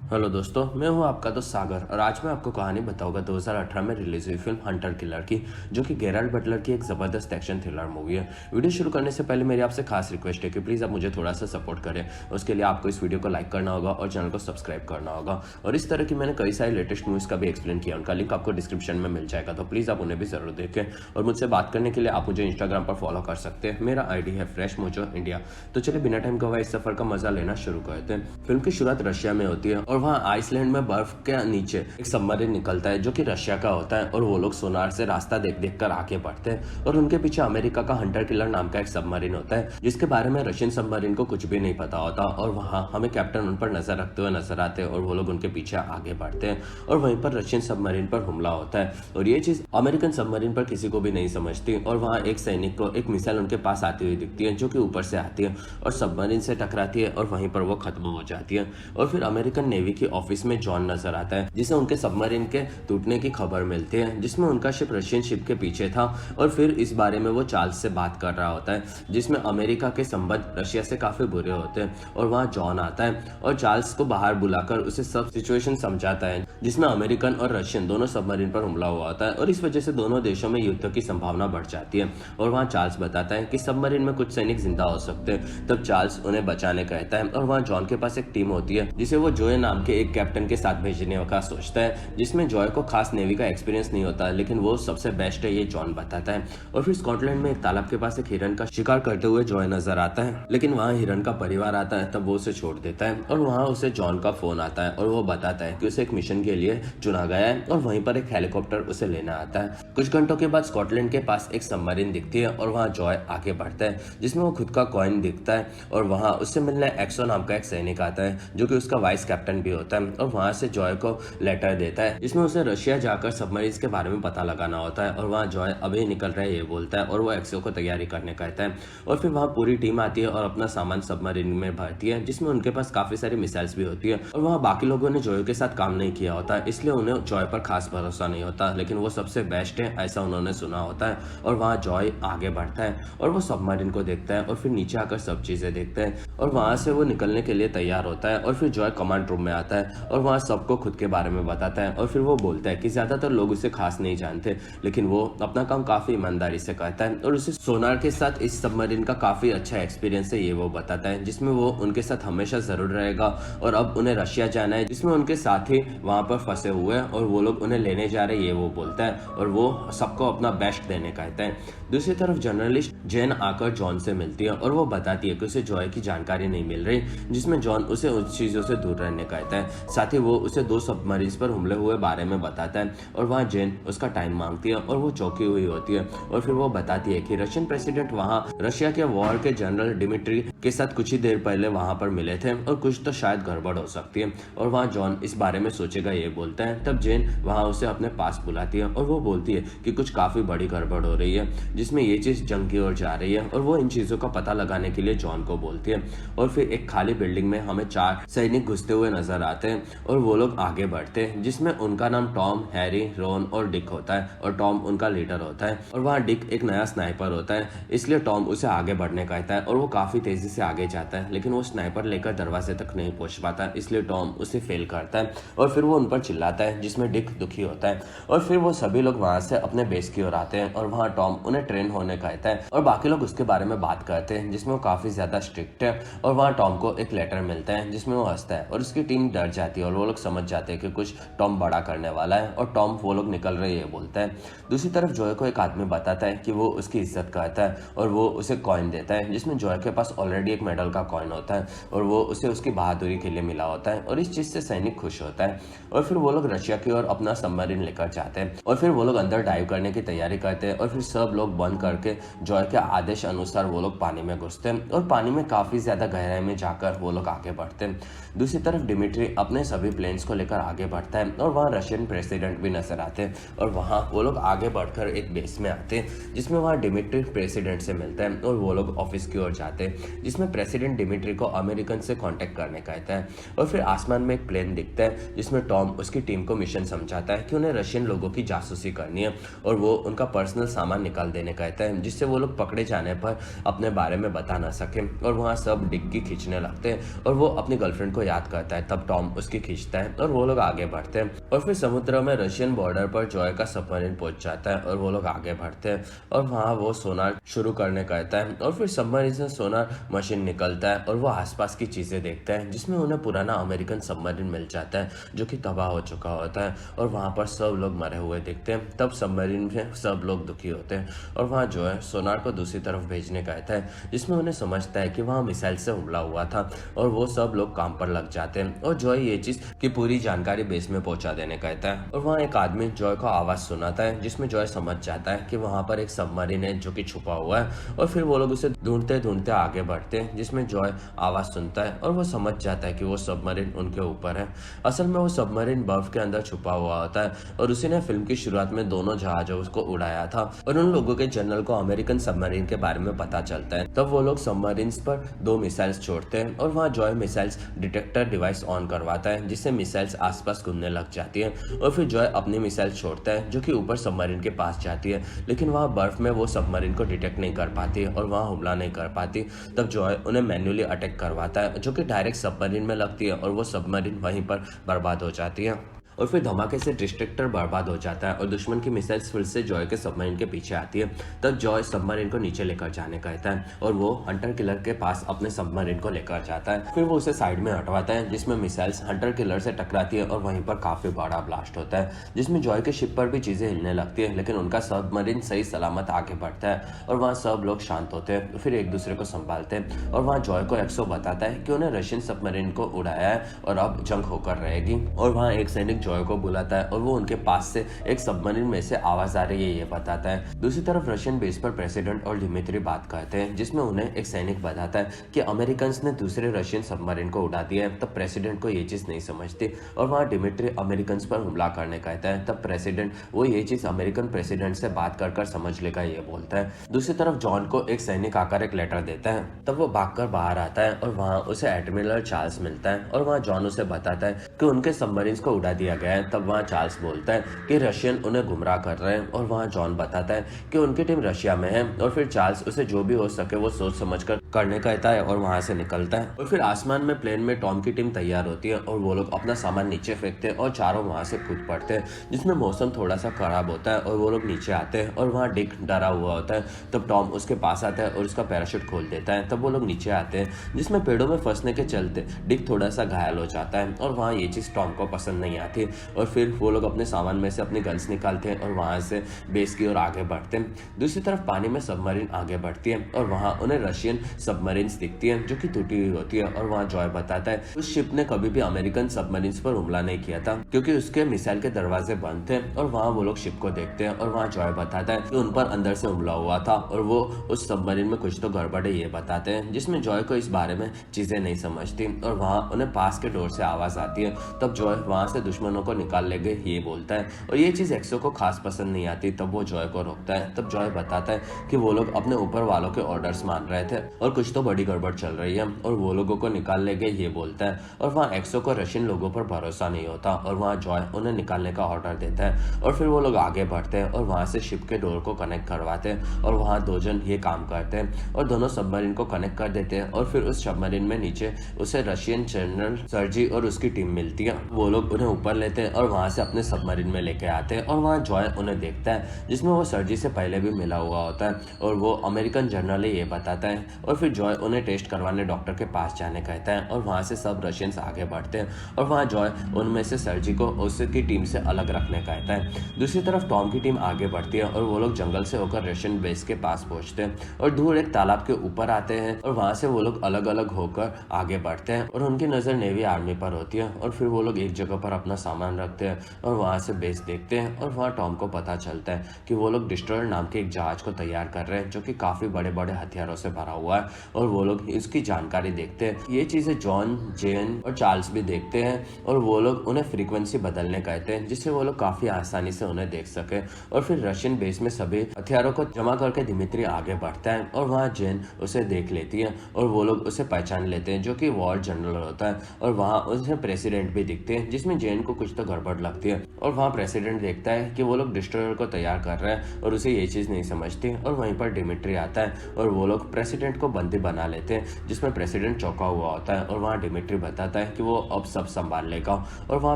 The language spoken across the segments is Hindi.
हेलो दोस्तों, मैं हूं आपका दोस्त सागर और आज मैं आपको कहानी बताऊंगा 2018 में रिलीज हुई फिल्म हंटर किलर की, जो कि गेराल्ड बटलर की एक ज़बरदस्त एक्शन थ्रिलर मूवी है। वीडियो शुरू करने से पहले मेरी आपसे खास रिक्वेस्ट है कि प्लीज़ आप मुझे थोड़ा सा सपोर्ट करें। उसके लिए आपको इस वीडियो को लाइक करना होगा और चैनल को सब्सक्राइब करना होगा। और इस तरह की मैंने कई सारी लेटेस्ट मूवीज़ का भी एक्सप्लेन किया, उनका लिंक आपको डिस्क्रिप्शन में मिल जाएगा, तो प्लीज़ आप उन्हें भी ज़रूर देखें। और मुझसे बात करने के लिए आप मुझे इंस्टाग्राम पर फॉलो कर सकते हैं। मेरा ID है फ्रेश मोजो इंडिया। तो चलिए बिना टाइम गवाए इस सफर का मजा लेना शुरू करते हैं। फिल्म की शुरुआत रशिया में होती है और वहाँ आइसलैंड में बर्फ के नीचे एक सबमरीन निकलता है जो कि रशिया का होता है। और वो लोग सोनार से रास्ता देख देख कर आगे बढ़ते हैं और उनके पीछे अमेरिका का हंटर किलर नाम का एक सबमरीन होता है, जिसके बारे में रशियन सबमरीन को कुछ भी नहीं पता होता। और वहाँ हमें कैप्टन उन पर नजर रखते हुए नजर आते हैं और वो लोग उनके पीछे आगे बढ़ते हैं। और वहीं पर रशियन सबमरीन पर हमला होता है और ये चीज अमेरिकन सबमरीन पर किसी को भी नहीं समझती। और वहाँ एक सैनिक को एक मिसाइल उनके पास आती हुई दिखती है, जो कि ऊपर से आती है और सबमरीन से टकराती है और वहीं पर वो खत्म हो जाती है। और फिर अमेरिकन नेवी की ऑफिस में जॉन नजर आता है, जिसे उनके सबमरीन के टूटने की खबर मिलती है, जिसमें उनका शिप रशियन शिप के पीछे था। और फिर इस बारे में वो चार्ल्स से बात कर रहा होता है, जिसमें अमेरिका के संबंध रशिया से काफी बुरे होते हैं। और वहाँ जॉन आता है और चार्ल्स को बाहर बुलाकर उसे सब सिचुएशन समझाता है, जिसमें अमेरिकन और रशियन दोनों सबमरीन पर हमला हुआ होता है और इस वजह से दोनों देशों में युद्ध की संभावना बढ़ जाती है। और वहाँ चार्ल्स बताता है कि सबमरीन में कुछ सैनिक जिंदा हो सकते हैं। तब चार्ल्स उन्हें बचाने कहता है और वहाँ जॉन के पास एक टीम होती है, जिसे वो जोए नाम के एक कैप्टन के साथ भेजने का सोचता है, जिसमें जॉय को खास नेवी का एक्सपीरियंस नहीं होता, लेकिन वो सबसे बेस्ट है, ये जॉन बताता है। और फिर स्कॉटलैंड में एक तालाब के पास एक हिरन का शिकार करते हुए जॉय नजर आता है, लेकिन वहाँ हिरन का परिवार आता है, तब वो उसे छोड़ देता है। और वहाँ उसे जॉन का फोन आता है और वो बताता है कि उसे एक मिशन के लिए चुना गया है और वहीं पर एक हेलीकॉप्टर उसे लेना आता है। कुछ घंटों के बाद स्कॉटलैंड के पास एक सबमरीन दिखती है और वहाँ जॉय आगे बढ़ता है, जिसमें वो खुद का कॉइन दिखता है। और वहाँ उससे मिलने एक्सो नाम का एक सैनिक आता है, जो कि उसका वाइस कैप्टन भी होता है। और वहाँ से जॉय को लेटर देता है, जिसमें उसे रशिया जाकर सबमरीन्स के बारे में पता लगाना होता है। और वहाँ जॉय अभी निकल रहा है ये बोलता है और वो एक्सो को तैयारी करने कहता है। और फिर वहाँ पूरी टीम आती है और अपना सामान सबमरीन में भरती है, जिसमें उनके पास काफी सारी मिसाइल्स भी होती है। और वहाँ बाकी लोगों ने जॉय के साथ काम नहीं किया होता, इसलिए उन्हें जॉय पर खास भरोसा नहीं होता, लेकिन वो सबसे बेस्ट है ऐसा उन्होंने सुना होता है। और वहाँ जॉय आगे बढ़ता है और वो सबमरीन को देखता है और फिर नीचे आकर सब चीजें देखता है और वहाँ से वो निकलने के लिए तैयार होता है। और फिर जॉय कमांड रूम में आता है और वहाँ सबको खुद के बारे में बताता है। और फिर वो बोलता है कि ज्यादातर लोग उसे खास नहीं जानते, लेकिन वो अपना काम काफी ईमानदारी से करता है और उसे सोनार के साथ इस सबमरीन का काफी अच्छा एक्सपीरियंस है, ये वो बताता है, जिसमें वो उनके साथ हमेशा जरूर रहेगा। और अब उन्हें रशिया जाना है, जिसमें उनके साथी वहां पर फंसे हुए हैं और वो लोग उन्हें लेने जा रहे हैं, ये वो बोलता है। और वो सबको अपना बेस्ट देने कहता है। दूसरी तरफ जर्नलिस्ट जेन आकर जॉन से मिलती है और वो बताती है कि उसे जॉय की जानकारी नहीं मिल रही, जिसमें जॉन उसे उस चीजों से दूर रहने कहता है। साथ ही वो उसे 2 सबमरीन्स पर हमले हुए बारे में बताता है और वहाँ जेन उसका टाइम मांगती है और वो चौंकी हुई होती है। और फिर वो बताती है कि रशियन प्रेसिडेंट वहाँ रशिया के वॉर के जनरल डिमिट्री के साथ कुछ ही देर पहले वहाँ पर मिले थे और कुछ तो शायद गड़बड़ हो सकती है। और वहाँ जॉन इस बारे में सोचेगा, ये बोलता है। तब जेन वहाँ उसे अपने पास बुलाती है और वो बोलती है कि कुछ काफी बड़ी गड़बड़ हो रही है, जिसमें ये चीज जंग की ओर जा रही है। और वो इन चीजों का पता लगाने के लिए जॉन को बोलती है। और फिर एक खाली बिल्डिंग में हमें 4 सैनिक घुसते हुए नजर आते हैं और वो लोग आगे बढ़ते हैं, जिसमें उनका नाम टॉम, हैरी, रोन और डिक होता है। और टॉम उनका लीडर होता है और वहाँ डिक एक नया स्नाइपर होता है, इसलिए टॉम उसे आगे बढ़ने कहता है। और वो काफी तेजी से आगे जाता है, लेकिन वो स्नाइपर लेकर दरवाजे तक नहीं पहुंच पाता, इसलिए टॉम उसे फेल करता है। और फिर वो उन पर चिल्लाता है, जिसमें डिक दुखी होता है। और फिर वो सभी लोग वहां से अपने बेस की ओर आते हैं और वहाँ टॉम उन्हें ट्रेन होने कहता है और बाकी लोग उसके बारे में बात करते हैं, जिसमें वो काफी ज्यादा स्ट्रिक्ट है। और वहाँ टॉम को एक लेटर मिलता है, जिसमें वो हंसता है और उसकी टीम डर जाती है और वो लोग समझ जाते हैं कि कुछ टॉम बड़ा करने वाला है। और टॉम वो लोग निकल रहे हैं बोलता है। दूसरी तरफ जॉय को एक आदमी बताता है कि वो उसकी इज्जत करता है और वो उसे कॉइन देता है, जिसमें जॉय के पास ऑलरेडी एक मेडल का कॉइन होता है और वो उसे उसकी बहादुरी के लिए मिला होता है। और इस चीज से सैनिक खुश होता है। और फिर वो लोग रशिया की ओर अपना सबमरीन लेकर जाते हैं और फिर वो लोग अंदर डाइव करने की तैयारी करते हैं। और फिर सब लोग बंद करके जॉय के आदेश अनुसार वो लोग पानी में घुसते हैं और पानी में काफी ज्यादा गहराई में जाकर वो लोग आगे बढ़ते हैं। दूसरी तरफ डिमिट्री अपने सभी प्लेन्स को लेकर आगे बढ़ता है और वहाँ रशियन प्रेसिडेंट भी नजर आते हैं। और वहाँ वो लोग आगे बढ़कर एक बेस में आते हैं, जिसमें वहाँ डिमिट्री प्रेसिडेंट से मिलता है और वो लोग ऑफिस की ओर जाते हैं, जिसमें प्रेसिडेंट डिमिट्री को अमेरिकन से कांटेक्ट करने कहता है। और फिर आसमान में एक प्लेन दिखता है, जिसमें टॉम उसकी टीम को मिशन समझाता है कि उन्हें रशियन लोगों की जासूसी करनी है और वो उनका पर्सनल सामान निकाल देने कहता है, जिससे वो लोग पकड़े जाने पर अपने बारे में बता ना सके। और वहाँ सब डिग्गी खींचने लगते हैं और वो अपनी गर्लफ्रेंड को याद करता है। तब तब टॉम उसकी खींचता है और वो लोग आगे बढ़ते हैं। और फिर समुद्र में रशियन बॉर्डर पर जॉय का सबमरीन पहुंच जाता है और वो लोग आगे बढ़ते हैं और वहाँ वो सोनार शुरू करने कहता है। और फिर सबमरीन से सोनार मशीन निकलता है और वो आसपास की चीजें देखते हैं, जिसमें उन्हें पुराना अमेरिकन सबमरीन मिल जाता है जो कि तबाह हो चुका होता है और वहाँ पर सब लोग मरे हुए दिखते हैं। तब सबमरीन में सब लोग दुखी होते हैं और वहाँ जो है सोनार को दूसरी तरफ भेजने कहता है, जिसमें उन्हें समझता है कि वहाँ मिसाइल से हमला हुआ था और वो सब लोग काम पर लग जाते हैं और जॉय ये चीज की पूरी जानकारी बेस में पहुंचा देने कहता है। और वहाँ एक आदमी जॉय को आवाज सुनाता है, जिसमें जॉय समझ जाता है कि वहाँ पर एक सबमरीन है जो कि छुपा हुआ है। और फिर वो लोग उसे ढूंढते ढूंढते आगे बढ़ते हैं, जिसमें जॉय आवाज सुनता है और वो समझ जाता है कि वो सबमरीन उनके ऊपर है। असल में वो सबमरीन बर्फ के अंदर छुपा हुआ होता है और उसी ने फिल्म की शुरुआत में दोनों जहाजों को उड़ाया था। और उन लोगों के जनरल को अमेरिकन सबमरीन के बारे में पता चलता है। तब वो लोग सबमरीन पर 2 मिसाइल्स छोड़ते हैं और वहाँ Joy missiles detector device on करवाता है, जिससे मिसाइल्स आसपास घूमने लग जाती है। और फिर जॉय अपनी मिसाइल छोड़ता है जो कि ऊपर सबमरीन के पास जाती है, लेकिन वहाँ बर्फ में वो सबमरीन को डिटेक्ट नहीं कर पाती और वहाँ हमला नहीं कर पाती। तब जॉय उन्हें मैन्युअली अटैक करवाता है जो कि डायरेक्ट सबमरीन में लगती है और वो सबमरीन वहीं पर बर्बाद हो जाती है। और फिर धमाके से डिस्ट्रक्टर बर्बाद हो जाता है और दुश्मन की मिसाइल्स फिर से जॉय के सबमरीन के पीछे आती है। तब जॉय सबमरीन को नीचे लेकर जाने कहता है और वो हंटर किलर के पास अपने सबमरीन को लेकर जाता है। फिर वो उसे साइड में हटवाता है, जिसमें मिसाइल्स हंटर किलर से टकराती है और वहीं पर काफी बड़ा ब्लास्ट होता है, जिसमें जॉय के शिप पर भी चीजें हिलने लगती है, लेकिन उनका सबमरीन सही सलामत आगे बढ़ता है और वहाँ सब लोग शांत होते हैं, फिर एक दूसरे को संभालते हैं। और वहाँ जॉय को एक्सो बताता है कि उन्हें रशियन सबमरीन को उड़ाया है और अब जंग होकर रहेगी। और वहाँ एक सैनिक जॉय को बुलाता है और वो उनके पास से एक सबमरीन में से आवाज आ रही है ये बताता है। दूसरी तरफ रशियन बेस पर प्रेसिडेंट और डिमित्री बात करते हैं, जिसमें उन्हें एक सैनिक बताता है कि अमेरिकन ने दूसरे रशियन सबमरीन को उड़ा दिया है। तब प्रेसिडेंट को ये चीज नहीं समझती और वहाँ डिमित्री अमेरिकन पर हमला करने कहता है। तब प्रेसिडेंट वो ये चीज अमेरिकन प्रेसिडेंट से बात कर समझ लेगा ये बोलता है। दूसरी तरफ जॉन को एक सैनिक आकर एक लेटर देता है। तब वो भागकर बाहर आता है और वहाँ उसे एडमिरल चार्ल्स मिलता है और वहाँ जॉन उसे बताता है कि उनके सबमरीन को उड़ा दिया गया है। तब वहाँ चार्ल्स बोलता है कि रशियन उन्हें गुमराह कर रहे हैं और वहाँ जॉन बताता है कि उनकी टीम रशिया में है। और फिर चार्ल्स उसे जो भी हो सके वो सोच समझकर करने कहता है और वहाँ से निकलता है। और फिर आसमान में प्लेन में टॉम की टीम तैयार होती है और वो लोग अपना सामान नीचे फेंकते हैं और चारों वहाँ से कूद पड़ते हैं, जिसमें मौसम थोड़ा सा खराब होता है और वो लोग नीचे आते हैं और वहाँ डिक डरा हुआ होता है। तब टॉम उसके पास आता है और उसका पैराशूट खोल देता है। तब वो लोग नीचे आते हैं, जिसमें पेड़ों में फंसने के चलते डिक थोड़ा सा घायल हो जाता है और वहाँ ये चीज टॉम को पसंद नहीं आती। और फिर वो लोग अपने सामान में से अपनी गन्स निकालते हैं और वहां से बेस की ओर आगे बढ़ते हैं। दूसरी तरफ पानी में सबमरीन आगे बढ़ती है और वहां उन्हें रशियन सबमरीन्स दिखती है जो कि टूटी हुई होती है। और वहां जॉय बताता है उस शिप ने कभी भी अमेरिकन सबमरीन्स पर हमला नहीं किया था, क्योंकि उसके मिसाइल के दरवाजे बंद थे। और वहां वो लोग शिप को देखते हैं और वहां जॉय बताता है कि उन पर अंदर से हमला हुआ था और वो उस सबमरीन में कुछ तो गड़बड़ है ये बताते हैं, जिसमें जॉय को इस बारे में चीजें नहीं समझती। और वहां उन्हें पास के डोर से आवाज आती है। तब जॉय वहां से दुश्मनों को निकाल ले गए ये बोलता है और ये चीज एक्सो को खास पसंद नहीं आती। तब वो जॉय को रोकता है। तब जॉय बताता है कि वो लोग अपने ऊपर वालों के ऑर्डर्स मान रहे थे और कुछ तो बड़ी गड़बड़ चल रही है और वो लोगों को निकाल ले गए ये बोलता है। और वहाँ एक्सो को रशियन लोगों पर भरोसा नहीं होता और वहाँ जॉय उन्हें निकालने का ऑर्डर देता है। और फिर वो लोग आगे बढ़ते हैं और वहाँ से शिप के डोर को कनेक्ट करवाते हैं और वहाँ 2 जन ये काम करते हैं और दोनों सबमरीन को कनेक्ट कर देते हैं। और फिर उस सबमरीन में नीचे उसे रशियन जनरल सर्जी और उसकी टीम मिलती है। वो लोग उन्हें ऊपर लेते हैं और वहाँ से अपने सबमरीन में लेके आते हैं और वहाँ जॉय उन्हें देखता है, जिसमें वो सर्जी से पहले भी मिला हुआ होता है और वो अमेरिकन जनरल ये बताता है। और फिर जॉय उन्हें टेस्ट करवाने डॉक्टर के पास जाने कहता है और वहाँ से सब रशियंस आगे बढ़ते हैं और वहाँ जॉय उनमें से सर्जी को उसकी टीम से अलग रखने कहता है। दूसरी तरफ टॉम की टीम आगे बढ़ती है और वो लोग जंगल से होकर रशियन बेस के पास पहुंचते हैं और दूर एक तालाब के ऊपर आते हैं और वहाँ से वो लोग अलग अलग होकर आगे बढ़ते हैं और उनकी नजर नेवी आर्मी पर होती है। और फिर वो लोग एक जगह पर अपना सामान रखते हैं और वहाँ से बेस देखते हैं और वहाँ टॉम को पता चलता है कि वो लोग डिस्ट्रॉयर नाम के एक जहाज को तैयार कर रहे हैं जो कि काफी बड़े बड़े हथियारों से भरा हुआ है और वो लोग इसकी जानकारी देखते हैं। ये चीजें जॉन, जेन और चार्ल्स भी देखते हैं और वो लोग उन्हें फ्रीक्वेंसी बदलने कहते हैं जिससे वो लोग काफी आसानी से उन्हें देख सके। और फिर रशियन बेस में सभी हथियारों को जमा करके दिमित्री आगे बढ़ता है और वहाँ जेन उसे देख लेती है और वो लोग उसे पहचान लेते हैं जो कि वॉर जनरल होता है और वहाँ उसे प्रेसिडेंट भी दिखते हैं, जिसमें जेन को कुछ तो गड़बड़ लगती है और वहाँ प्रेसिडेंट देखता है कि वो लोग डिस्ट्रॉयर को तैयार कर रहे हैं और उसे ये चीज़ नहीं समझती। और वहीं पर डिमिट्री आता है और वो लोग प्रेसिडेंट को बंदी बना लेते हैं, जिसमें प्रेसिडेंट चौंका हुआ होता है। और वहाँ डिमिट्री बताता है कि वो अब सब संभाल लेगा और वहाँ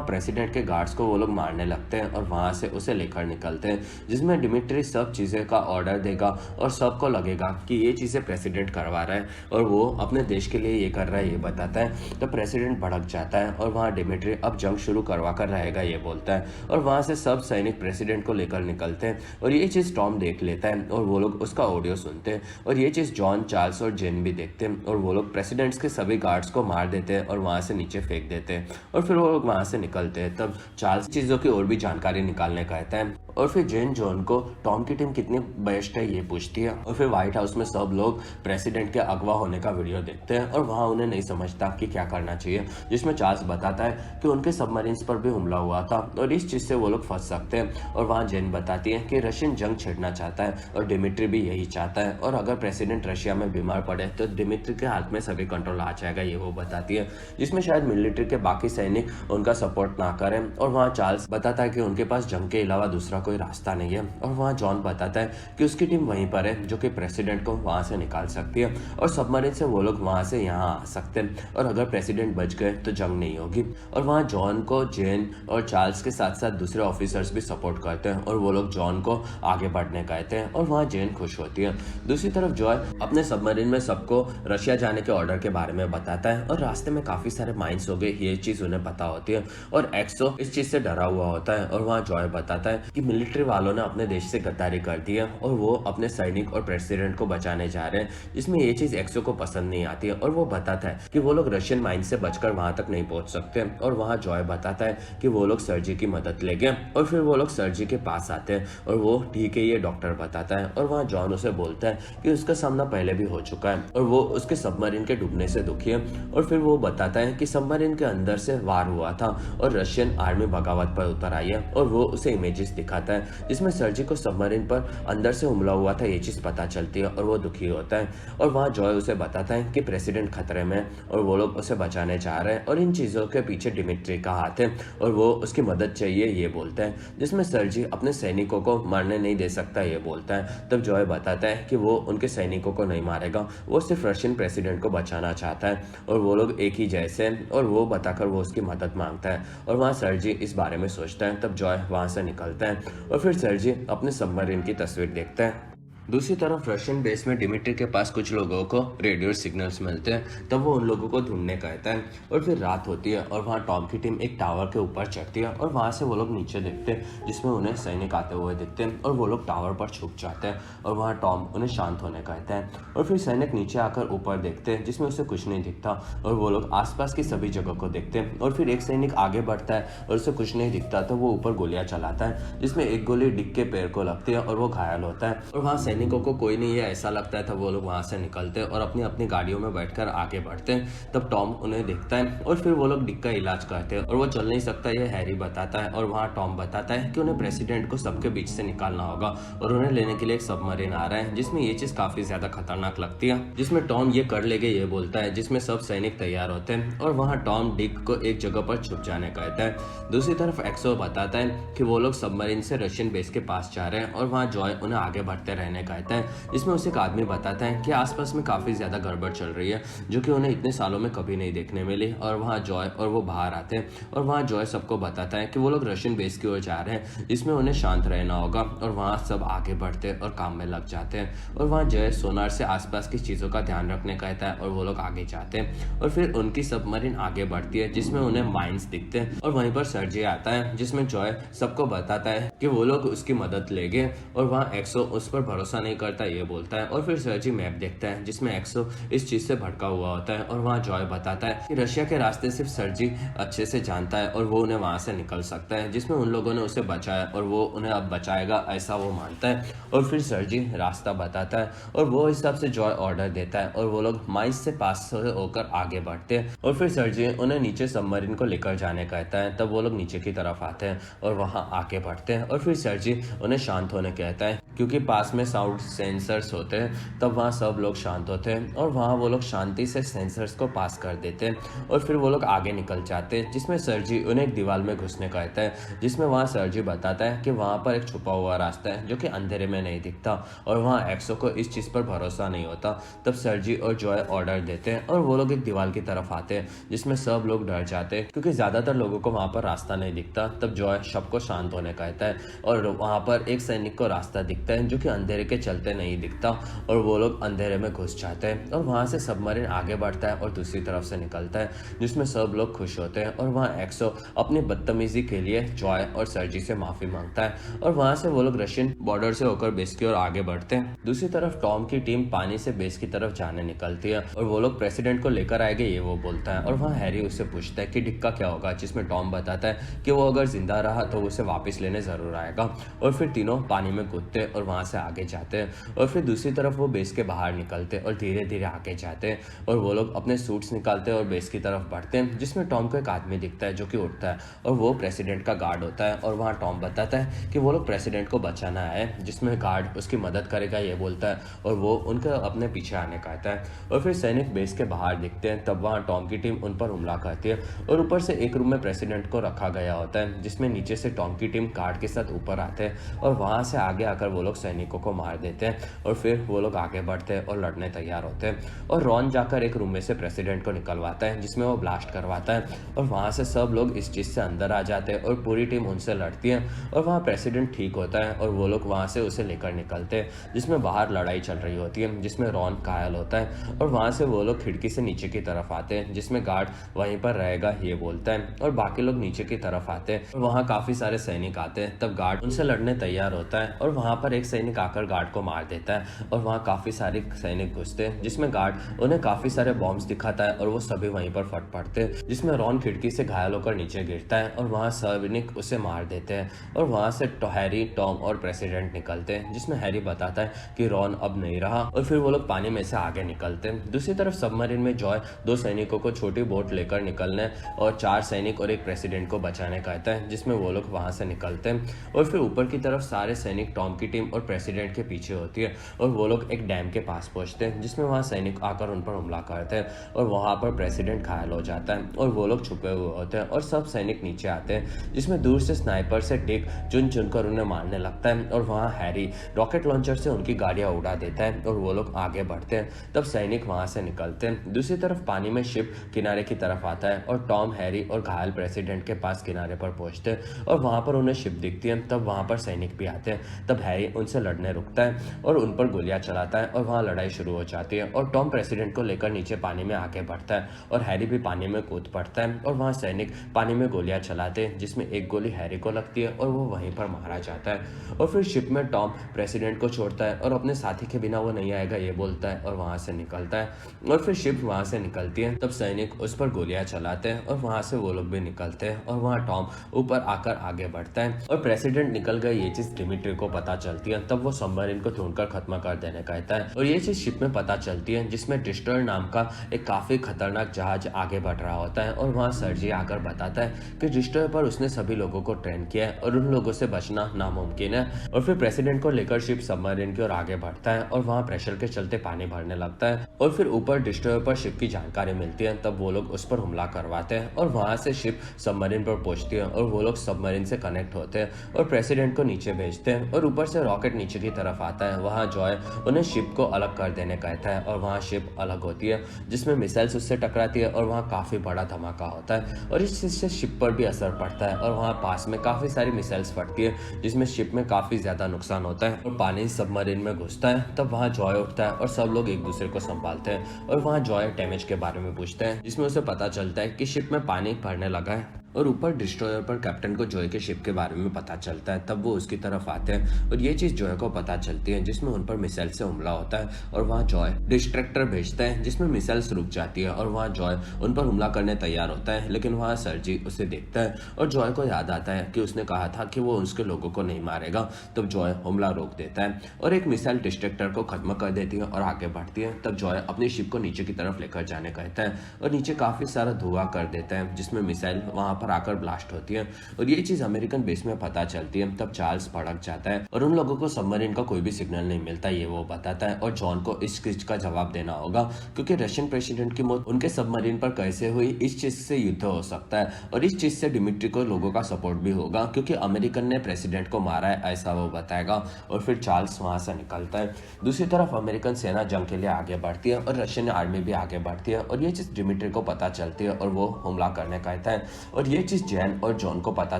प्रेसिडेंट के गार्ड्स को वो लोग मारने लगते हैं और वहाँ से उसे लेकर निकलते हैं, जिसमें डिमिट्री सब चीज़ें का ऑर्डर देगा और सबको लगेगा कि ये चीज़ें प्रेसिडेंट करवा रहा है और वो अपने देश के लिए ये कर रहा है ये बताता है। तो प्रेसिडेंट भड़क जाता है और वहाँ डिमिट्री अब जंग शुरू करवा कर रहेगा ये बोलता है। और वहाँ से सब सैनिक प्रेसिडेंट को लेकर निकलते हैं और ये चीज़ टॉम देख लेता है और वो लोग उसका ऑडियो सुनते हैं। और ये चीज़ जॉन, चार्ल्स और जेन भी देखते हैं और वो लोग प्रेसिडेंट्स के सभी गार्ड्स को मार देते हैं और वहाँ से नीचे फेंक देते हैं और फिर वो लोग वहाँ से निकलते हैं। तब चार्ल्स चीज़ों की और भी जानकारी निकालने कहता है और फिर जेन जॉन को टॉम की टीम कितनी बेस्ट है ये पूछती है। और फिर व्हाइट हाउस में सब लोग प्रेसिडेंट के अगवा होने का वीडियो देखते हैं और वहाँ उन्हें नहीं समझता कि क्या करना चाहिए, जिसमें चार्ल्स बताता है कि उनके सबमरीन्स पर भी हमला हुआ था और इस चीज़ से वो लोग फंस सकते हैं। और वहाँ जेन बताती है कि रशियन जंग छेड़ना चाहता है और डिमिट्री भी यही चाहता है और अगर प्रेसिडेंट रशिया में बीमार पड़े तो डिमिट्री के हाथ में सभी कंट्रोल आ जाएगा ये वो बताती है, जिसमें शायद मिलिट्री के बाकी सैनिक उनका सपोर्ट ना करें। और वहाँ चार्ल्स बताता है कि उनके पास जंग के अलावा दूसरा कोई रास्ता नहीं है। और वहाँ जॉन बताता है कि उसकी टीम वहीं पर है जो कि प्रेसिडेंट को वहाँ से निकाल सकती है और सबमरीन से वो लोग वहाँ से यहाँ आ सकते हैं और अगर प्रेसिडेंट बच गए तो जंग नहीं होगी। और वहाँ जॉन को जेन और चार्ल्स के साथ साथ दूसरे ऑफिसर्स भी सपोर्ट करते हैं और वो लोग जॉन को आगे बढ़ने कहते हैं और वहाँ जेन खुश होती है। दूसरी तरफ जॉय अपने सबमरीन में सबको रशिया जाने के ऑर्डर के बारे में बताता है और रास्ते में काफी सारे माइंस हो गए ये चीज उन्हें पता होती है और एक्सो इस चीज से डरा हुआ होता है। और वहाँ जॉय बताता है कि मिलिट्री वालों ने अपने देश से गद्दारी कर दी है और वो अपने सैनिक और प्रेसिडेंट को बचाने जा रहे हैं, जिसमें ये चीज एक्सो को पसंद नहीं आती है। और वो बताता है कि वो लोग रशियन माइन से बचकर वहां तक नहीं पहुंच सकते। और वहाँ जॉय बताता है कि वो लोग सर्जी की मदद लेंगे और फिर वो लोग सर्जी के पास आते हैं और वो ठीक है ये डॉक्टर बताता है। और वहाँ जॉन उसे बोलता है कि उसका सामना पहले भी हो चुका है और वो उसके सबमरीन के डूबने से दुखी है। और फिर वो बताता है कि सबमरीन के अंदर से वार हुआ था और रशियन आर्मी बगावत पर उतर आई है और वो उसे इमेजेस दिखाता है जिसमें सर्जी को सबमरीन पर अंदर से हमला हुआ था ये चीज पता चलती है और वो दुखी होता है। और वहाँ जॉय उसे बताता है कि प्रेसिडेंट खतरे में और वो लोग उसे बचाने जा रहे हैं और इन चीजों के पीछे डिमिट्री का हाथ है और वो उसकी मदद चाहिए ये बोलता है, जिसमें सर्जी अपने सैनिकों को मरने नहीं दे सकता ये बोलता है। तब जॉय बताता है कि वो उनके सैनिकों को नहीं मारेगा, वो सिर्फ रशियन प्रेसिडेंट को बचाना चाहता है और वो लोग एक ही जैसे हैं और वो बताकर वो उसकी मदद मांगता है। और वहाँ सर्जी इस बारे में सोचता है। तब जॉय वहाँ से निकलता है और फिर सर्जी अपने सबमरीन की तस्वीर देखता है। दूसरी तरफ रशियन बेस में डिमिट्री के पास कुछ लोगों को रेडियो सिग्नल्स मिलते हैं, तब वो उन लोगों को ढूंढने कहता है। और फिर रात होती है और वहाँ टॉम की टीम एक टावर के ऊपर चढ़ती है और वहाँ से वो लोग नीचे देखते हैं जिसमें उन्हें सैनिक आते हुए दिखते हैं और वो लोग टावर पर छुप जाते हैं और वहाँ टॉम उन्हें शांत होने कहता है। और फिर सैनिक नीचे आकर ऊपर देखते हैं जिसमें उसे कुछ नहीं दिखता और वो लोग आसपास की सभी जगह को देखते हैं। और फिर एक सैनिक आगे बढ़ता है और उसे कुछ नहीं दिखता तो वो ऊपर गोलियां चलाता है, जिसमें एक गोली डिक के पैर को लगती है और वो घायल होता है। और वहाँ सैनिकों को कोई नहीं है ऐसा लगता है, तब वो लोग वहां से निकलते हैं और अपनी अपनी गाड़ियों में बैठकर आगे बढ़ते हैं। तब टॉम उन्हें देखता है और फिर वो लोग डिक का इलाज करते हैं और वो चल नहीं सकता ये हैरी बताता है। और वहाँ टॉम बताता है कि उन्हें प्रेसिडेंट को सबके बीच से निकालना होगा और उन्हें लेने के लिए एक सबमरीन आ रहा है, जिसमें ये चीज काफी ज्यादा खतरनाक लगती है, जिसमें टॉम ये कर लेंगे ये बोलता है, जिसमें सब सैनिक तैयार होते हैं। और वहाँ टॉम डिक को एक जगह पर छुप जाने कहता है। दूसरी तरफ एक्सो बताता है कि वो लोग सबमरीन से रशियन बेस के पास जा रहे हैं और वहाँ जॉय उन्हें आगे बढ़ते रहने कहता है, जिसमें उसे एक आदमी बताता है कि आसपास में काफी ज्यादा गड़बड़ चल रही है जो कि उन्हें इतने सालों में कभी नहीं देखने मिली। और वहाँ जॉय और वो बाहर आते हैं और वहाँ जॉय सबको बताता है कि वो लोग रशियन बेस की ओर जा रहे हैं, जिसमें उन्हें शांत रहना होगा। और वहाँ सब आगे बढ़ते और काम में लग जाते हैं और वहाँ जॉय सोनार से आसपास की चीजों का ध्यान रखने कहता है और वो लोग आगे जाते हैं। और फिर उनकी सबमरीन आगे बढ़ती है जिसमें उन्हें माइंस दिखते हैं और वहीं पर सर्जी आता है, जिसमें जॉय सबको बताता है कि वो लोग उसकी मदद लेंगे। और वहाँ एक्सो उस पर भरोसा नहीं करता ये बोलता है। और फिर सर्जी मैप देखता है जिसमें एक्सो इस चीज से भटका हुआ होता है और वहाँ जॉय बताता है कि रशिया के रास्ते सिर्फ सर्जी अच्छे से जानता है और वो उन्हें वहां से निकल सकता है, जिसमें उन लोगों ने उसे बचाया और वो उन्हें अब बचाएगा ऐसा वो मानता है। और फिर सर्जी रास्ता बताता है और वो हिसाब से जॉय ऑर्डर देता है और वो लोग माइंस से पास होकर आगे बढ़ते हैं। और फिर सर्जी उन्हें नीचे सबमरीन को लेकर जाने कहता है, तब वो लोग नीचे की तरफ आते हैं और वहां आगे बढ़ते हैं। और फिर सर्जी उन्हें शांत होने कहता है क्योंकि पास में साउंड सेंसर्स होते हैं तब वहाँ सब लोग शांत होते हैं और वहाँ वो लोग शांति से सेंसर्स को पास कर देते हैं और फिर वो लोग आगे निकल जाते हैं, जिसमें सरजी उन्हें एक दीवार में घुसने कहता है, जिसमें वहाँ सरजी बताता है कि वहाँ पर एक छुपा हुआ रास्ता है जो कि अंधेरे में नहीं दिखता और वहाँ एक्सो को इस चीज़ पर भरोसा नहीं होता। तब सरजी और जॉय ऑर्डर देते हैं और वो लोग एक दीवार की तरफ आते हैं, जिसमें सब लोग डर जाते हैं क्योंकि ज़्यादातर लोगों को वहाँ पर रास्ता नहीं दिखता। तब जॉय सबको शांत होने कहता है और वहाँ पर एक सैनिक को रास्ता दिखता है जो कि अंधेरे के चलते नहीं दिखता और वो लोग अंधेरे में घुस जाते हैं और वहाँ से सबमरीन आगे बढ़ता है और दूसरी तरफ से निकलता है, जिसमें सब लोग खुश होते हैं और वहाँ एक्सो अपनी बदतमीजी के लिए जॉय और सरजी से माफी मांगता है और वहाँ से वो लोग रशियन बॉर्डर से होकर बेस की ओर आगे बढ़ते हैं। दूसरी तरफ टॉम की टीम पानी से बेस की तरफ जाने निकलती है और वो लोग प्रेसिडेंट को लेकर आएंगे ये वो बोलता है और वहाँ हैरी उससे पूछता है कि डिक का क्या होगा, जिसमें टॉम बताता है कि वो अगर जिंदा रहा तो उसे वापस लेने जरूर आएगा और फिर तीनों पानी में कूदते और वहाँ से आगे जाते हैं और फिर दूसरी तरफ वो बेस के बाहर निकलते और धीरे धीरे आगे जाते हैं और वो लोग अपने सूट्स निकालते हैं और बेस की तरफ बढ़ते हैं, जिसमें टॉम को एक आदमी दिखता है जो कि उठता है और वो प्रेसिडेंट का गार्ड होता है और वहाँ टॉम बताता है कि वो लोग प्रेसिडेंट को बचाना है, जिसमें गार्ड उसकी मदद करेगा ये बोलता है और वो उनके अपने पीछे आने कहता है और फिर सैनिक बेस के बाहर दिखते हैं। तब वहाँ टॉम की टीम उन पर हमला करती है और ऊपर से एक रूम में प्रेसिडेंट को रखा गया होता है, जिसमें नीचे से टॉम की टीम गार्ड के साथ ऊपर आते हैं और वहाँ से आगे आकर वो लोग सैनिकों को मार देते हैं और फिर वो लोग आगे बढ़ते हैं और लड़ने तैयार होते हैं और रॉन जाकर एक रूम में से प्रेसिडेंट को निकलवाता है, जिसमें वो ब्लास्ट करवाता है और वहाँ से सब लोग इस चीज़ से अंदर आ जाते हैं और पूरी टीम उनसे लड़ती है और वहाँ प्रेसिडेंट ठीक होता है और वो लोग वहाँ से उसे लेकर निकलते हैं, जिसमें बाहर लड़ाई चल रही होती है, जिसमें रॉन घायल होता है और वहाँ से वो लोग खिड़की से नीचे की तरफ आते हैं, जिसमें गार्ड वहीं पर रहेगा ये बोलता है और बाकी लोग नीचे की तरफ आते हैं और वहाँ काफ़ी सारे सैनिक आते हैं। तब गार्ड उनसे लड़ने तैयार होता है और वहाँ पर एक सैनिक आकर गार्ड को मार देता है और वहाँ काफ़ी सारे सैनिक घुसते हैं, जिसमें गार्ड उन्हें काफ़ी सारे बॉम्ब्स दिखाता है और वो सभी वहीं पर फट पड़ते हैं, जिसमें रॉन खिड़की से घायल होकर नीचे गिरता है और वहाँ सैनिक उसे मार देते हैं और वहाँ से हैरी, टॉम और प्रेसिडेंट निकलते हैं, जिसमें हैरी बताता है कि रॉन अब नहीं रहा और फिर वो लोग पानी में से आगे निकलते हैं। दूसरी तरफ सबमरीन में जॉय 2 सैनिकों को छोटी बोट लेकर निकलने और 4 सैनिक और एक प्रेसिडेंट को बचाने कहता है, जिसमें वो लोग वहाँ से निकलते हैं और फिर ऊपर की तरफ सारे सैनिक टॉम की टीम और प्रेसिडेंट के पीछे होती है और वो लोग एक डैम के पास पहुँचते हैं, जिसमें वहाँ सैनिक आकर उन पर हमला करते हैं और वहाँ पर प्रेसिडेंट घायल हो जाता है और वो लोग छुपे हुए होते हैं और सब सैनिक नीचे आते हैं, जिसमें दूर से स्नाइपर से डिक चुन चुनकर उन्हें मारने लगता है और वहाँ हैरी रॉकेट लॉन्चर से उनकी गाड़ियाँ उड़ा देता है और वो लोग आगे बढ़ते हैं। तब सैनिक वहाँ से निकलते हैं। दूसरी तरफ पानी में शिप किनारे की तरफ आता है और टॉम, हैरी और घायल प्रेसिडेंट के पास किनारे पर पहुँचते हैं और वहाँ पर उन्हें शिप दिखती है। तब वहाँ पर सैनिक भी आते हैं। तब हैरी उनसे लड़ने रुकता है और उन पर गोलियाँ चलाता है और वहाँ लड़ाई शुरू हो जाती है और टॉम प्रेसिडेंट को लेकर नीचे पानी में आगे बढ़ता है और हैरी भी पानी में कूद पड़ता है और वहाँ सैनिक पानी में गोलियाँ चलाते हैं, जिसमें एक गोली हैरी को लगती है और वो वहीं पर मारा जाता है और फिर शिप में टॉम प्रेसिडेंट को छोड़ता है और अपने साथी के बिना वो नहीं आएगा ये बोलता है और वहाँ से निकलता है और फिर शिप वहाँ से निकलती है। तब सैनिक उस पर गोलियां चलाते हैं और वहाँ से वो लोग भी निकलते हैं और वहाँ टॉम ऊपर आकर आगे बढ़ता है और प्रेसिडेंट निकल गए ये चीज डिमिट्री को पता चलती है। तब वो सबमरीन को ढूंढकर खत्म कर देने कहता है और ये चीज शिप में पता चलती है, जिसमें डिस्ट्रॉयर नाम का एक काफी खतरनाक जहाज आगे बढ़ रहा होता है और वहाँ सर्जी आकर बताता है कि डिस्ट्रॉयर पर उसने सभी लोगों को ट्रेन किया है और उन लोगों से बचना नामुमकिन है और फिर प्रेसिडेंट को लेकर शिप सबमरीन की ओर आगे बढ़ता है और वहाँ प्रेशर के चलते पानी भरने लगता है और फिर ऊपर डिस्ट्रॉयर पर शिप की जानकारी मिलती है। तब वो लोग उस पर हमला करवाते हैं और वहाँ से शिप सबमरीन पर पहुंचती है और वो लोग सबमरीन से कनेक्ट होते हैं और प्रेसिडेंट को नीचे भेजते हैं और ऊपर से रॉकेट नीचे की तरफ आता है। वहाँ जॉय उन्हें शिप को अलग कर देने कहता है और वहाँ शिप अलग होती है, जिसमें मिसाइल्स उससे टकराती है और वहाँ काफी बड़ा धमाका होता है और इस चीज से शिप पर भी असर पड़ता है और वहाँ पास में काफी सारी मिसाइल्स फटती है, जिसमें शिप में काफी ज्यादा नुकसान होता है और पानी सबमरीन में घुसता है। तब वहाँ जॉय उठता है और सब लोग एक दूसरे को संभालते हैं और वहाँ जॉय डैमेज के बारे में पूछते हैं, जिसमें उसे पता चलता है कि शिप में पानी भरने लगा है और ऊपर डिस्ट्रॉयर पर कैप्टन को जॉय के शिप के बारे में पता चलता है। तब वो उसकी तरफ आते हैं और ये चीज जॉय को पता चलती है, जिसमें उन पर मिसाइल से हमला होता है और वहाँ जॉय डिस्ट्रैक्टर भेजता है, जिसमें मिसाइल्स रुक जाती है और वहाँ जॉय उन पर हमला करने तैयार होता है, लेकिन वहाँ सर्जी उसे देखता है और जॉय को याद आता है कि उसने कहा था कि वो उसके लोगों को नहीं मारेगा। तब जॉय हमला रोक देता है और एक मिसाइल डिस्ट्रैक्टर को खत्म कर देती है और आगे बढ़ती है। तब जॉय अपनी शिप को नीचे की तरफ लेकर जाने कहता है और नीचे काफी सारा धुआं कर देता है, जिसमें मिसाइल वहाँ पर आकर ब्लास्ट होती है और ये चीज अमेरिकन बेस में पता चलती है। तब चार्ल्स भड़क जाता है और उन लोगों को सबमरीन का कोई भी सिग्नल नहीं मिलता, ये वो बताता है। और जॉन को इस चीज का जवाब देना होगा क्योंकि रशियन प्रेसिडेंट की मौत उनके सबमरीन पर कैसे हुई, इस चीज से युद्ध हो सकता है और इस चीज से डिमिट्री को लोगों का सपोर्ट भी होगा क्योंकि अमेरिकन ने प्रेसिडेंट को मारा है, ऐसा वो बताएगा। और फिर चार्ल्स वहां से निकलता है। दूसरी तरफ अमेरिकन सेना जंग के लिए आगे बढ़ती है और रशियन आर्मी भी आगे बढ़ती है और ये चीज डिमिट्री को पता चलती है और वो हमला करने कहता है और ये चीज जैन और जॉन को पता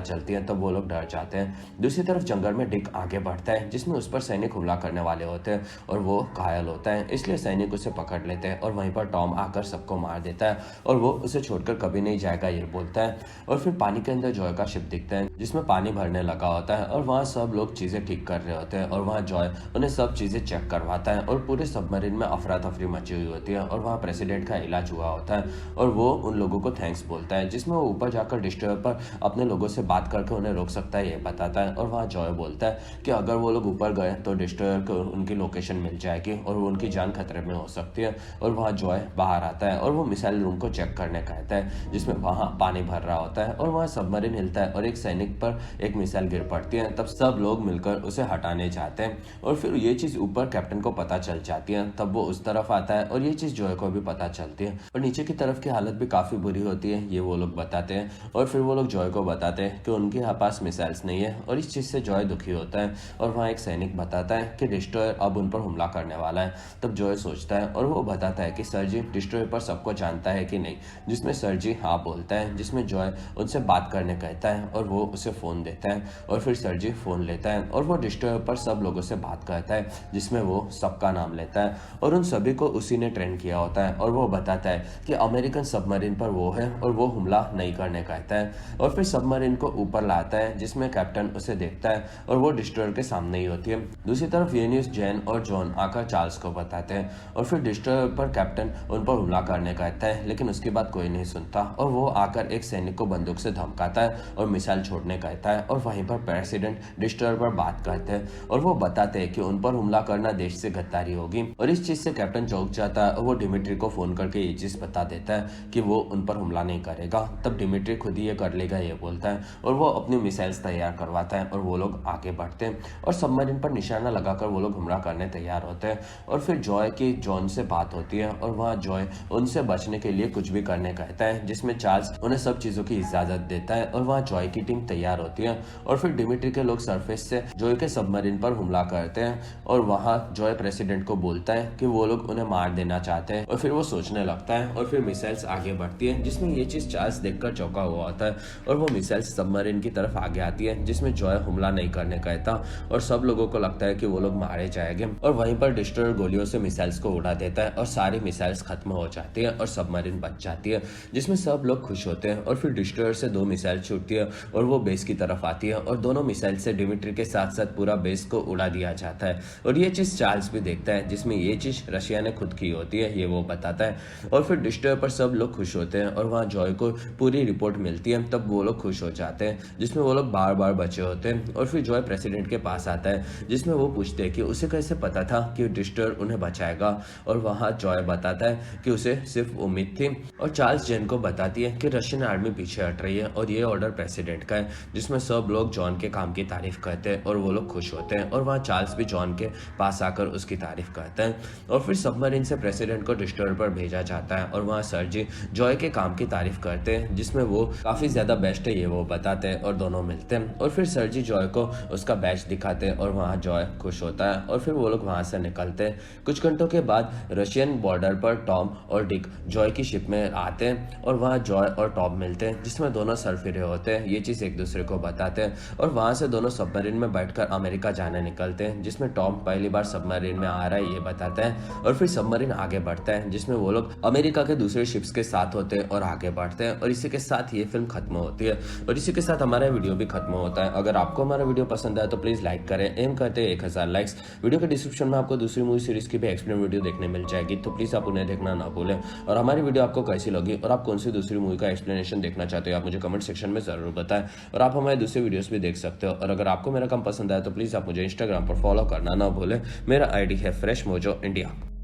चलती है, तब वो लोग डर जाते हैं। दूसरी तरफ जंगल में डिक आगे बढ़ता है जिसमें उस पर सैनिक हमला करने वाले होते हैं और वो घायल होता है, इसलिए सैनिक उसे पकड़ लेते हैं और वहीं पर टॉम आकर सबको मार देता है और वो उसे छोड़कर कभी नहीं जाएगा, ये बोलता है। और फिर पानी के अंदर जॉय का शिप दिखता है जिसमें पानी भरने लगा होता है और वहाँ सब लोग चीजें ठीक कर रहे होते हैं और वहाँ जॉय उन्हें सब चीजें चेक करवाता है और पूरे सबमरीन में अफरा तफरी मची हुई होती है और वहाँ प्रेसिडेंट का इलाज हुआ होता है और वो उन लोगों को थैंक्स बोलता है, जिसमें वो ऊपर जाकर डिस्ट्रॉयर पर अपने लोगों से बात करके उन्हें रोक सकता है, ये बताता है। और वहाँ जॉय बोलता है कि अगर वो लोग ऊपर गए तो डिस्ट्रॉयर को उनकी लोकेशन मिल जाएगी और वो उनकी जान खतरे में हो सकती है। और वहाँ जॉय बाहर आता है और वो मिसाइल रूम को चेक करने कहता है जिसमें वहाँ पानी भर रहा होता है और वहाँ सबमरीन हिलता है और एक सैनिक पर एक मिसाइल गिर पड़ती है। तब सब लोग मिलकर उसे हटाने जाते हैं और फिर ये चीज ऊपर कैप्टन को पता चल जाती है, तब वो उस तरफ आता है और ये चीज जॉय को भी पता चलती है और नीचे की तरफ की हालत भी काफी बुरी होती है, ये वो लोग बताते हैं। और फिर वो लोग जॉय को बताते हैं कि उनके पास मिसाइल्स नहीं है और इस चीज से जॉय दुखी होता है। और वहाँ एक सैनिक बताता है कि डिस्ट्रॉयर अब उन पर हमला करने वाला है। तब जॉय सोचता है और वो बताता है कि सर जी डिस्ट्रॉयर पर सबको जानता है कि नहीं, जिसमें सर जी हाँ बोलता है, जिसमें जॉय उनसे बात करने कहता है और वो उसे फोन देता है और फिर सर जी फोन लेता है और वो डिस्ट्रॉयर पर सब लोगों से बात करता है जिसमें वो सबका नाम लेता है और उन सभी को उसी ने ट्रेन किया होता है। और वो बताता है कि अमेरिकन सबमरीन पर वो है और वो हमला नहीं करने कहता है और फिर सबमरीन को ऊपर लाता है जिसमें कैप्टन उसे देखता है और वो डिस्ट्रॉयर के सामने ही होती है। दूसरी तरफ ये न्यूज जैन और जॉन आकर चार्ल्स को बताते हैं और फिर डिस्ट्रॉयर पर कैप्टन उन पर हमला करने कहता है, लेकिन उसकी बात कोई नहीं सुनता और वो आकर एक सैनिक को बंदूक से धमकाता है और मिसाइल छोड़ने कहता है और वहीं पर प्रेसिडेंट डिस्ट्रॉयर पर बात करते हैं और वो बताते हैं कि उन पर हमला करना देश से गद्दारी होगी। और इस चीज से कैप्टन चौंक जाता है और वो डिमिट्री को फोन करके ये चीज बता देता है कि वो उन पर हमला नहीं करेगा। तब डिमिट्री खुद ही ये कर लेगा, ये बोलता है और वो अपनी मिसाइल्स तैयार करवाता है और वो लोग आगे बढ़ते हैं और सबमरीन पर निशाना लगाकर वो लोग हमला करने तैयार होते हैं। और फिर जॉय की जॉन से बात होती है और वहाँ जॉय उनसे बचने के लिए कुछ भी करने कहता है, जिसमें चार्ल्स उन्हें सब चीजों की इजाजत देता है और वहाँ जॉय की टीम तैयार होती है। और फिर डिमिट्री के लोग सरफेस से जॉय के सबमरीन पर हमला करते हैं और वहाँ जॉय प्रेसिडेंट को बोलता है कि वो लोग उन्हें मार देना चाहते हैं और फिर वो सोचने लगता है और फिर मिसाइल्स आगे बढ़ती है जिसमें ये चीज चार्ल्स देखकर चौंका हुआ होता है और वो मिसाइल्स सबमरीन की तरफ आगे आती है जिसमें जॉय हमला नहीं करने कहता और सब लोगों को लगता है कि वो लोग मारे जाएंगे। और वहीं पर डिस्ट्रॉयर गोलियों से मिसाइल्स को उड़ा देता है और सारी मिसाइल्स खत्म हो जाती है और सबमरीन बच जाती है, जिसमें सब लोग खुश होते हैं। और फिर डिस्ट्रॉयर से 2 मिसाइल छूटती है और वो बेस की तरफ आती है और दोनों मिसाइल से डिमिट्री के साथ साथ पूरा बेस को उड़ा दिया जाता है और ये चीज चार्ल्स भी देखता है, जिसमें ये चीज रशिया ने खुद की होती है, ये वो बताता है। और फिर डिस्ट्रॉयर पर सब लोग खुश होते हैं और वहाँ जॉय को पूरी रिपोर्ट मिलती है, तब वो लोग खुश हो जाते हैं, जिसमें वो लोग बार बार बचे होते हैं। और फिर जॉय प्रेसिडेंट के पास आता है जिसमें वो पूछते हैं कि उसे कैसे पता था कि डिस्ट्रॉयर उन्हें बचाएगा और वहाँ जॉय बताता है कि उसे सिर्फ उम्मीद थी। और चार्ल्स जेन को बताती है कि रशियन आर्मी पीछे हट रही है और ये ऑर्डर प्रेसिडेंट का है, जिसमें सब लोग जॉन के काम की तारीफ करते हैं और वो लोग खुश होते हैं। और वहाँ चार्ल्स भी जॉन के पास आकर उसकी तारीफ करते हैं। और फिर सबमरीन से प्रेसिडेंट को डिस्ट्रॉयर पर भेजा जाता है और वहाँ सर जी जॉय के काम की तारीफ करते हैं, जिसमें वो काफी ज्यादा बेस्ट है, ये वो बताते हैं और दोनों मिलते हैं। और फिर सर जी जॉय को उसका बैच दिखाते हैं और वहाँ जॉय खुश होता है और फिर वो लोग वहाँ से निकलते हैं। कुछ घंटों के बाद रशियन बॉर्डर पर टॉम और डिक जॉय की शिप में आते हैं और वहाँ जॉय और टॉम मिलते हैं, जिसमें दोनों सरफिरे होते हैं, ये चीज एक दूसरे को बताते हैं। और वहाँ से दोनों सबमरीन में बैठकर अमेरिका जाने निकलते हैं, जिसमें टॉम पहली बार सबमरीन में आ रहा है, ये बताता है। और फिर सबमरीन आगे बढ़ता है जिसमें वो लोग अमेरिका के दूसरे शिप्स के साथ होते हैं और आगे बढ़ते हैं। और इसी के साथ ये फिल्म खत्म होती है और इसी के साथ हमारा वीडियो भी खत्म होता है। अगर आपको हमारा वीडियो पसंद आए तो प्लीज लाइक करें, एम करते हैं 1000 लाइक्स। वीडियो के डिस्क्रिप्शन में आपको दूसरी मूवी सीरीज की भी एक्सप्लेन वीडियो देखने मिल जाएगी, तो प्लीज आप उन्हें देखना ना भूलें। और हमारी वीडियो आपको कैसी लगी और आप कौन सी दूसरी मूवी का एक्सप्लेनेशन देखना चाहते हो, आप मुझे कमेंट सेक्शन में जरूर बताएं। और आप हमारे दूसरे वीडियोस भी देख सकते हो। और अगर आपको मेरा काम पसंद आया तो प्लीज आप मुझे इंस्टाग्राम पर फॉलो करना ना भूलें। मेरा आईडी है फ्रेश मोजो इंडिया।